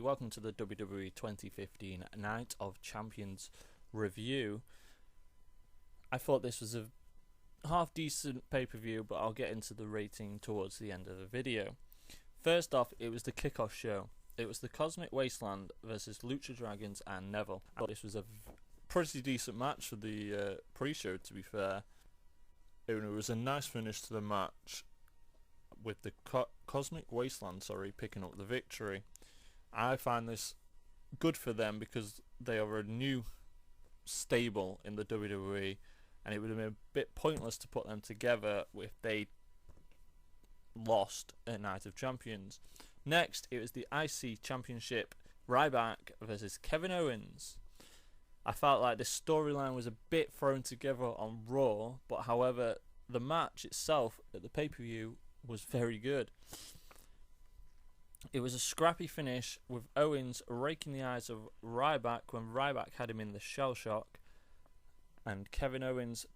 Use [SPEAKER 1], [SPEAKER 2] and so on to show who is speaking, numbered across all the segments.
[SPEAKER 1] everybody, welcome to the WWE 2015 Night of Champions review. I thought this was a half decent pay-per-view, but I'll get into the rating towards the end of the video. First off, it was the kickoff show. It was the Cosmic Wasteland versus Lucha Dragons and Neville. I thought this was a pretty decent match for the pre-show, to be fair. It was a nice finish to the match, with the Cosmic Wasteland, picking up the victory. I find this good for them because they are a new stable in the WWE, and it would have been a bit pointless to put them together if they lost at Night of Champions. Next, it was the IC Championship, Ryback versus Kevin Owens. I felt like this storyline was a bit thrown together on Raw, but however, the match itself at the pay-per-view was very good. It was a scrappy finish with Owens raking the eyes of Ryback when Ryback had him in the shell shock, and Kevin Owens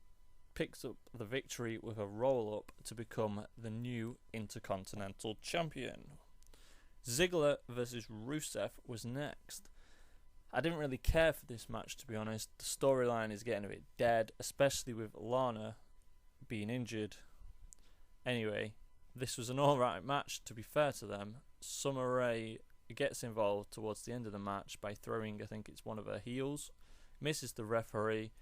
[SPEAKER 1] picks up the victory with a roll up to become the new Intercontinental Champion. Ziggler versus Rusev was next. I didn't really care for this match, to be honest. The storyline is getting a bit dead, especially with Lana being injured. Anyway, this was an alright match, to be fair to them. Summer Rae gets involved towards the end of the match by throwing, I think it's one of her heels, misses the referee,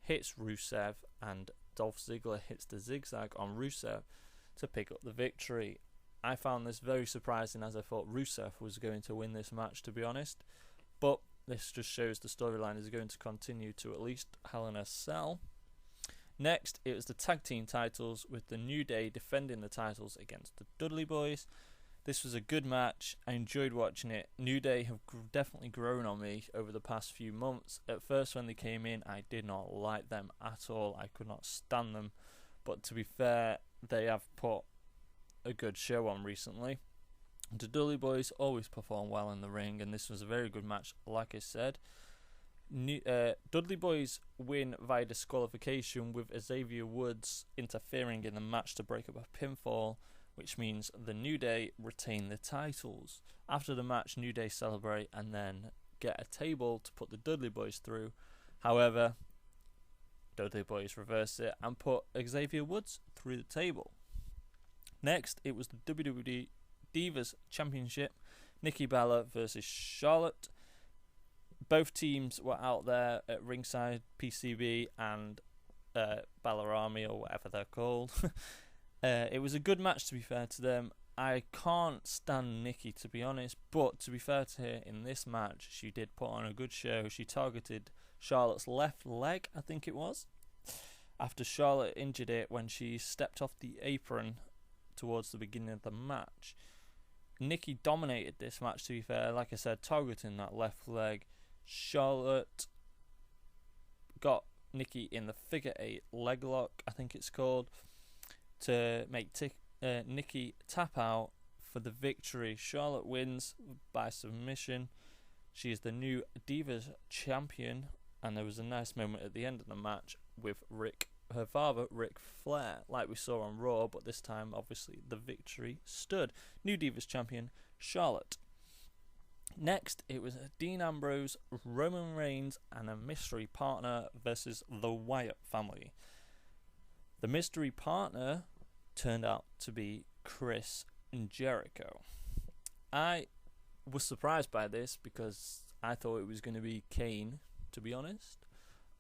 [SPEAKER 1] hits Rusev, and Dolph Ziggler hits the zigzag on Rusev to pick up the victory. I found this very surprising, as I thought Rusev was going to win this match, to be honest, but this just shows the storyline is going to continue to at least Hell in a Cell. Next, it was the tag team titles, with the New Day defending the titles against the Dudley Boys. This was a good match. I enjoyed watching it. New Day have definitely grown on me over the past few months. At first, when they came in, I did not like them at all. I could not stand them. But to be fair, they have put a good show on recently. The Dudley Boys always perform well in the ring, and this was a very good match, like I said. Dudley Boys win via disqualification, with Xavier Woods interfering in the match to break up a pinfall, which means the New Day retain the titles. After the match, New Day celebrate and then get a table to put the Dudley Boys through. However, Dudley Boys reverse it and put Xavier Woods through the table. Next, it was the WWE Divas Championship, Nikki Bella versus Charlotte. Both teams were out there at ringside, PCB and Bella Army, or whatever they're called. It was a good match, to be fair to them. I can't stand Nikki, to be honest, but to be fair to her, in this match, she did put on a good show. She targeted Charlotte's left leg, I think it was, after Charlotte injured it when she stepped off the apron towards the beginning of the match. Nikki dominated this match, to be fair, like I said, targeting that left leg. Charlotte got Nikki in the figure 8 leg lock, I think it's called, to make Nikki tap out for the victory. Charlotte wins by submission. She is the new Divas Champion, and there was a nice moment at the end of the match with her father, Ric Flair, like we saw on Raw, but this time, obviously, the victory stood. New Divas Champion, Charlotte. Next, it was Dean Ambrose, Roman Reigns, and a mystery partner versus the Wyatt family. The mystery partner turned out to be Chris Jericho. I was surprised by this because I thought it was going to be Kane, to be honest,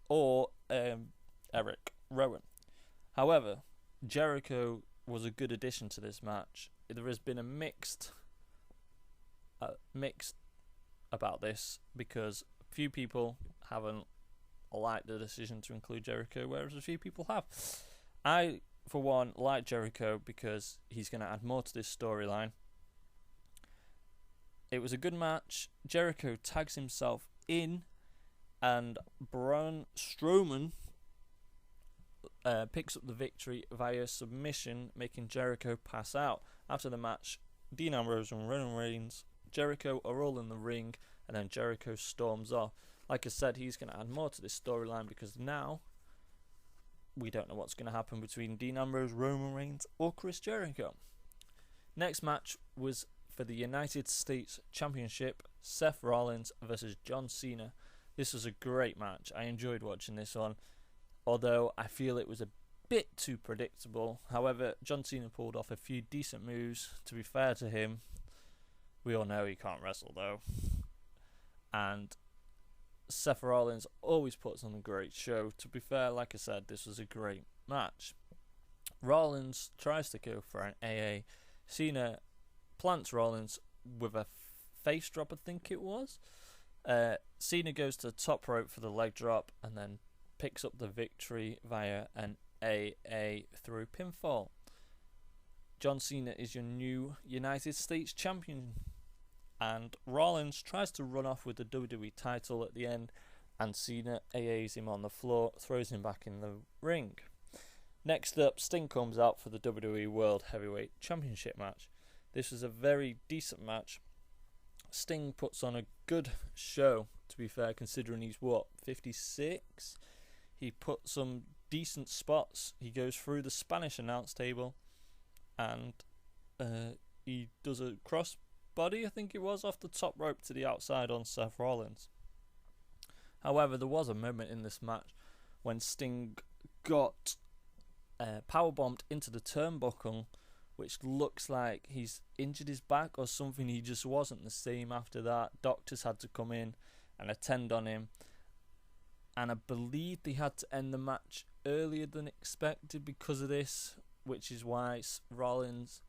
[SPEAKER 1] or Eric Rowan. However, Jericho was a good addition to this match. There has been a mixed about this because a few people haven't liked the decision to include Jericho, whereas a few people have. I, for one, like Jericho because he's going to add more to this storyline. It was a good match. Jericho tags himself in, and Braun Strowman picks up the victory via submission, making Jericho pass out. After the match, Dean Ambrose and Roman Reigns, Jericho are all in the ring, and then Jericho storms off. Like I said, he's going to add more to this storyline because now we don't know what's going to happen between Dean Ambrose, Roman Reigns, or Chris Jericho. Next match was for the United States Championship, Seth Rollins versus John Cena. This was a great match. I enjoyed watching this one, although I feel it was a bit too predictable. However, John Cena pulled off a few decent moves. To be fair to him, we all know he can't wrestle though. And Seth Rollins always puts on a great show. To be fair, like I said, this was a great match. Rollins tries to go for an AA. Cena plants Rollins with a face drop, I think it was. Cena goes to the top rope for the leg drop and then picks up the victory via an AA through pinfall. John Cena is your new United States champion, and Rollins tries to run off with the WWE title at the end, and Cena AAs him on the floor, throws him back in the ring. Next up, Sting comes out for the WWE World Heavyweight Championship match. This was a very decent match. Sting puts on a good show, to be fair, considering he's 56? He put some decent spots. He goes through the Spanish announce table and he does a crossbody, I think it was, off the top rope to the outside on Seth Rollins. However, there was a moment in this match when Sting got powerbombed into the turnbuckle, which looks like he's injured his back or something. He just wasn't the same after that. Doctors had to come in and attend on him, and I believe they had to end the match earlier than expected because of this, which is why Rollins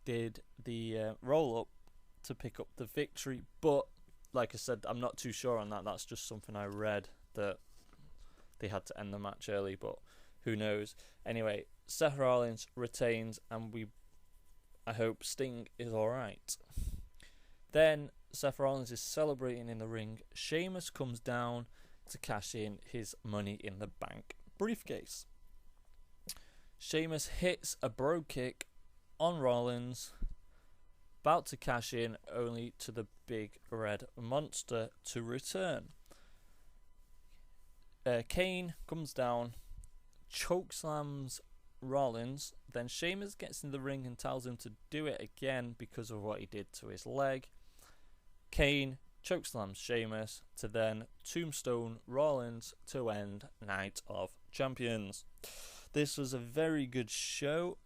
[SPEAKER 1] did the roll-up to pick up the victory. But like I said, I'm not too sure on that. That's just something I read, that they had to end the match early, but who knows. Anyway, Seth Rollins retains, and I hope Sting is alright. Then Seth Rollins is celebrating in the ring. Sheamus comes down to cash in his Money in the Bank briefcase. Sheamus hits a bro kick on Rollins, about to cash in, only to the big red monster to return. Kane comes down, chokeslams Rollins, then Sheamus gets in the ring and tells him to do it again because of what he did to his leg. Kane chokeslams Sheamus to then tombstone Rollins to end Night of Champions. This was a very good show,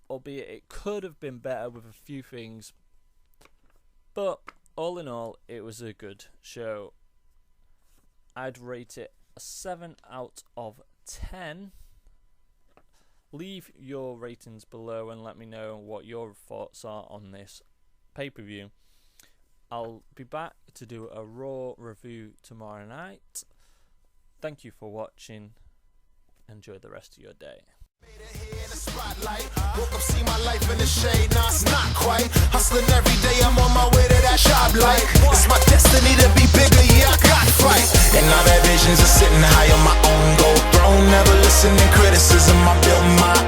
[SPEAKER 1] albeit it could have been better with a few things, but all in all, it was a good show. I'd rate it a 7 out of 10. Leave your ratings below and let me know what your thoughts are on this pay-per-view. I'll be back to do a Raw review tomorrow night. Thank you for watching. Enjoy the rest of your day.
[SPEAKER 2] Woke up, see my life in the shade, nah, it's not quite. Hustling every day, I'm on my way to that job light. It's my destiny to be bigger, yeah, I got fight. And now that visions are sitting high on my own gold throne. Never listening criticism, I built my